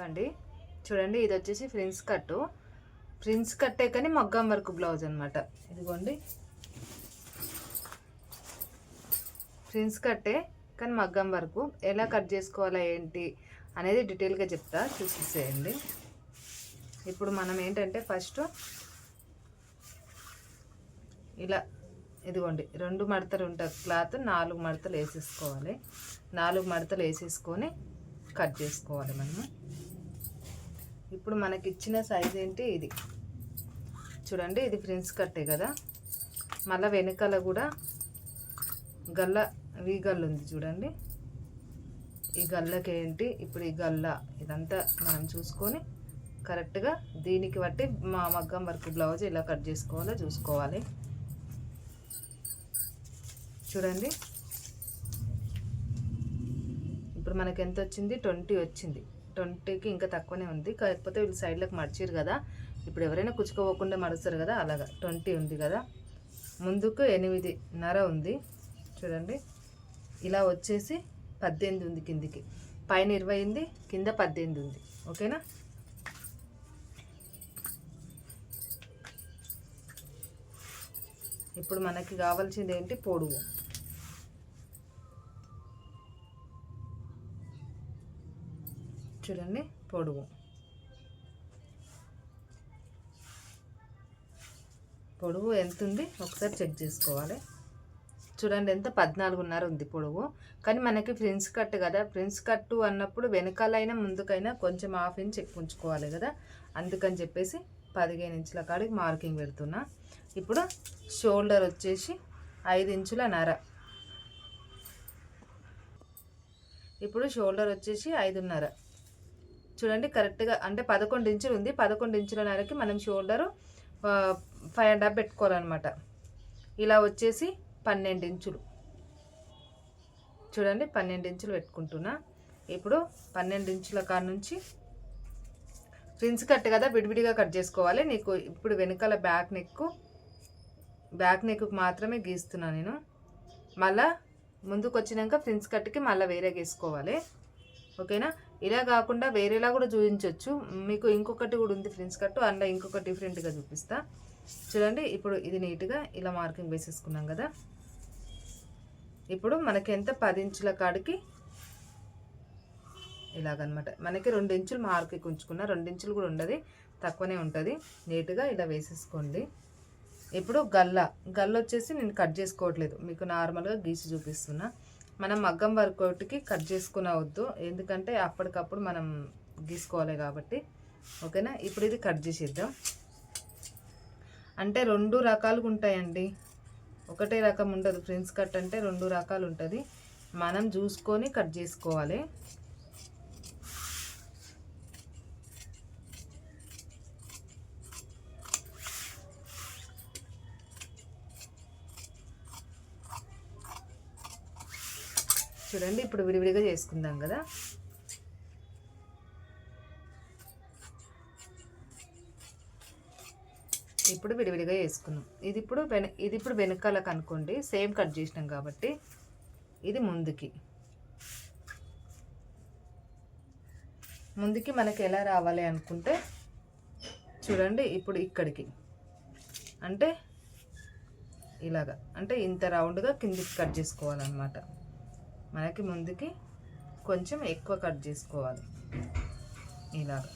అండి చూడండి, ఇది వచ్చేసి ఫ్రిన్స్ కట్టే కానీ మగ్గం వర్క్ బ్లౌజ్ అనమాట. ఇదిగోండి, ఫ్రిన్స్ కట్టే కానీ మగ్గం వర్క్ ఎలా కట్ చేసుకోవాలా ఏంటి అనేది డీటెయిల్గా చెప్తా, చూసేసేయండి. ఇప్పుడు మనం ఏంటంటే ఫస్ట్ ఇలా ఇదిగోండి 2 మడతలు ఉంటుంది క్లాత్, 4 మడతలు వేసేసుకోవాలి. 4 మడతలు వేసేసుకొని కట్ చేసుకోవాలి మనము. ఇప్పుడు మనకి ఇచ్చిన సైజ్ ఏంటి, ఇది చూడండి, ఇది ఫ్రిన్స్ కట్టే కదా. మళ్ళీ వెనకాల కూడా గల్ల గల్ల ఉంది చూడండి. ఈ గల్లకి ఏంటి, ఇప్పుడు ఈ గల్ల ఇదంతా మనం చూసుకొని కరెక్ట్గా దీనికి బట్టి మా మగ్గం వర్క్ బ్లౌజ్ ఇలా కట్ చేసుకోవాలో చూసుకోవాలి. చూడండి, ఇప్పుడు మనకి ఎంత వచ్చింది, 20 వచ్చింది. 20కి ఇంకా తక్కువనే ఉంది, కాకపోతే వీళ్ళు సైడ్లకు మడిచారు కదా. ఇప్పుడు ఎవరైనా కుచ్చుకోకుండా మడుస్తారు కదా, అలాగా 20 ఉంది కదా. ముందుకు 8.5 ఉంది చూడండి. ఇలా వచ్చేసి 18 ఉంది కిందికి, పైన 20 ఉంది, కింద 18 ఉంది. ఓకేనా. ఇప్పుడు మనకి కావాల్సింది ఏంటి, పొడవు. చూడండి, పొడవు ఎంత ఉంది ఒకసారి చెక్ చేసుకోవాలి. చూడండి, ఎంత 14.5 ఉంది పొడవు. కానీ మనకి ఫ్రిన్స్ కట్ కదా, ఫ్రిన్స్ కట్టు అన్నప్పుడు వెనకాలైనా ముందుకైనా కొంచెం 1/2 ఇంచ్ ఎక్కువ ఉంచుకోవాలి కదా. అందుకని చెప్పేసి 15 ఇంచుల కాడికి మార్కింగ్ పెడుతున్నా. ఇప్పుడు షోల్డర్ వచ్చేసి 5.5 ఇంచుల. ఇప్పుడు షోల్డర్ వచ్చేసి 5.5. చూడండి కరెక్ట్గా, అంటే 11 ఇంచులు ఉంది. 11 ఇంచులన్నరకి మనం షోల్డరు 5.5 పెట్టుకోవాలన్నమాట. ఇలా వచ్చేసి 12 ఇంచులు. చూడండి, 12 ఇంచులు పెట్టుకుంటున్నా. ఇప్పుడు 12 ఇంచుల కాడ నుంచి ఫ్రిన్స్ కట్ కదా, విడివిడిగా కట్ చేసుకోవాలి. నీకు ఇప్పుడు వెనకాల బ్యాక్ నెక్ మాత్రమే గీస్తున్నా నేను. మళ్ళా ముందుకు వచ్చినాక ఫ్రిన్స్ కట్కి మళ్ళీ వేరే గీసుకోవాలి. ఓకేనా. ఇలా కాకుండా వేరేలా కూడా చూపించవచ్చు. మీకు ఇంకొకటి కూడా ఉంది ఫ్రిన్స్ కట్, అందులో ఇంకొక డిఫరెంట్గా చూపిస్తా. చూడండి, ఇప్పుడు ఇది నీట్గా ఇలా మార్కింగ్ వేసేసుకున్నాం కదా. ఇప్పుడు మనకి ఎంత 10 ఇంచుల కాడికి ఇలాగనమాట. మనకి 2 ఇంచులు మార్కింగ్ ఉంచుకున్నా, 2 ఇంచులు కూడా ఉండదు, తక్కువనే ఉంటుంది. నీట్గా ఇలా వేసేసుకోండి. ఇప్పుడు గల్ల వచ్చేసి నేను కట్ చేసుకోవట్లేదు, మీకు నార్మల్గా గీసి చూపిస్తున్నా. మనం మగ్గం వర్క్ ఒకటికి కట్ చేసుకునవద్దు, ఎందుకంటే అప్పటికప్పుడు మనం గీసుకోవాలి కాబట్టి. ఓకేనా. ఇప్పుడు ఇది కట్ చేసేద్దాం. అంటే 2 రకాలుగా ఉంటాయండి, ఒకటే రకం ఉండదు. ఫ్రిన్స్ కట్ అంటే 2 రకాలు ఉంటుంది, మనం చూసుకొని కట్ చేసుకోవాలి. చూడండి, ఇప్పుడు విడివిడిగా చేసుకుందాం కదా. ఇప్పుడు విడివిడిగా వేసుకున్నాం. ఇది ఇప్పుడు వెనకాలకు అనుకోండి, సేమ్ కట్ చేసినాం కాబట్టి. ఇది ముందుకి మనకి ఎలా రావాలి అనుకుంటే చూడండి, ఇప్పుడు ఇక్కడికి అంటే ఇలాగా, అంటే ఇంత రౌండ్గా కిందికి కట్ చేసుకోవాలన్నమాట. మనకి ముందుకి కొంచెం ఎక్కువ కట్ చేసుకోవాలి ఇలాగా.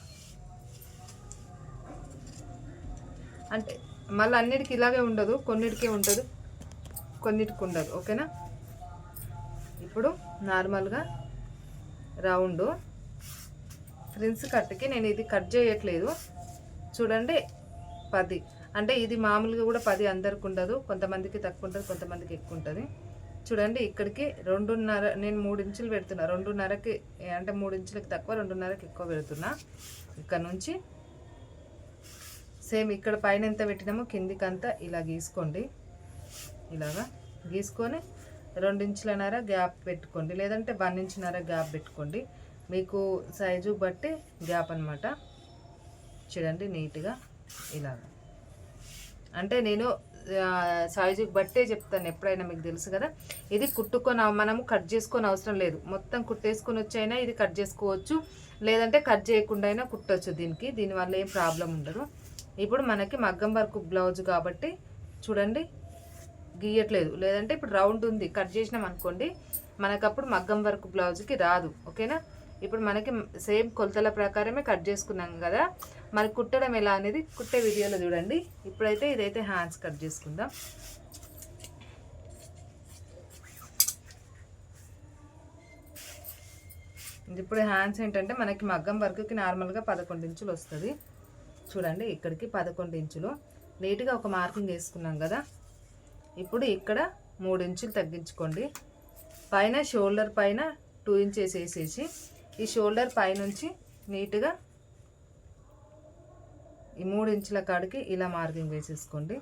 అంటే మళ్ళీ అన్నిటికీ ఇలాగే ఉండదు, కొన్నిటికే ఉంటుంది, కొన్నిటికి ఉండదు. ఓకేనా. ఇప్పుడు నార్మల్గా రౌండ్ ఫ్రిన్స్ కట్కి నేను ఇది కట్ చేయట్లేదు. చూడండి, 10 అంటే ఇది మామూలుగా కూడా 10 అందరికి ఉండదు, కొంతమందికి తక్కువ ఉంటుంది, కొంతమందికి ఎక్కువ ఉంటుంది. చూడండి, ఇక్కడికి 2.5, నేను 3 ఇంచులు పెడుతున్నా. 2.5కి అంటే 3 ఇంచులకి తక్కువ, 2.5కి ఎక్కువ పెడుతున్నా. ఇక్కడ నుంచి సేమ్ ఇక్కడ పైన ఎంత పెట్టినామో కిందికంతా ఇలా గీసుకోండి. ఇలాగా గీసుకొని 2.5 ఇంచుల గ్యాప్ పెట్టుకోండి, లేదంటే 1 ఇంచున్నర గ్యాప్ పెట్టుకోండి, మీకు సైజు బట్టి గ్యాప్ అనమాట. చూడండి నీట్గా ఇలాగా. అంటే నేను సైజుకి బట్టే చెప్తాను ఎప్పుడైనా, మీకు తెలుసు కదా. ఇది మనము కట్ చేసుకొని అవసరం లేదు, మొత్తం కుట్టేసుకొని వచ్చైనా ఇది కట్ చేసుకోవచ్చు, లేదంటే కట్ చేయకుండా అయినా కుట్టచ్చు. దీనివల్ల ఏం ప్రాబ్లం ఉండదు. ఇప్పుడు మనకి మగ్గం వర్క్ బ్లౌజ్ కాబట్టి చూడండి గీయట్లేదు, లేదంటే ఇప్పుడు రౌండ్ ఉంది కట్ చేసినాం అనుకోండి మనకప్పుడు మగ్గం వర్క్ బ్లౌజ్కి రాదు. ఓకేనా. ఇప్పుడు మనకి సేమ్ కొలతల ప్రకారమే కట్ చేసుకున్నాం కదా, మరి కుట్టడం ఎలా అనేది కుట్టే వీడియోలో చూడండి. ఇప్పుడైతే ఇదైతే హ్యాండ్స్ కట్ చేసుకుందాం. ఇప్పుడు హ్యాండ్స్ ఏంటంటే మనకి మగ్గం వర్క్కి నార్మల్గా 11 ఇంచులు వస్తుంది. చూడండి ఇక్కడికి 11 ఇంచులు నీట్గా ఒక మార్కింగ్ వేసుకున్నాం కదా. ఇప్పుడు ఇక్కడ 3 ఇంచులు తగ్గించుకోండి. పైన షోల్డర్ పైన 2 ఇంచెస్ వేసేసి ఈ షోల్డర్ పైనుంచి నీట్గా ఈ 3 ఇంచుల కాడికి ఇలా మార్కింగ్ వేసేసుకోండి.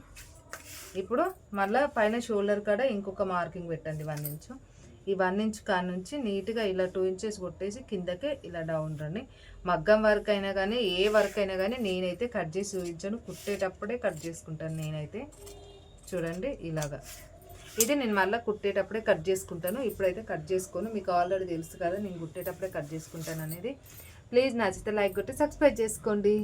ఇప్పుడు మళ్ళీ పైన షోల్డర్ కాడ ఇంకొక మార్కింగ్ పెట్టండి 1 ఇంచు. ఈ 1 ఇంచ్ కాడ నుంచి నీట్గా ఇలా 2 ఇంచెస్ కొట్టేసి కిందకే ఇలా డౌన్ రండి. మగ్గం వర్క్ అయినా కానీ ఏ వర్క్ అయినా కానీ నేనైతే కట్ చేసి చూపించాను, కుట్టేటప్పుడే కట్ చేసుకుంటాను నేనైతే. చూడండి ఇలాగా, ఇది నేను మళ్ళీ కుట్టేటప్పుడే కట్ చేసుకుంటాను, ఇప్పుడైతే కట్ చేసుకోను. మీకు ఆల్రెడీ తెలుసు కదా నేను కుట్టేటప్పుడే కట్ చేసుకుంటాను అనేది. ప్లీజ్ నచ్చితే లైక్ కొట్టి సబ్స్క్రైబ్ చేసుకోండి.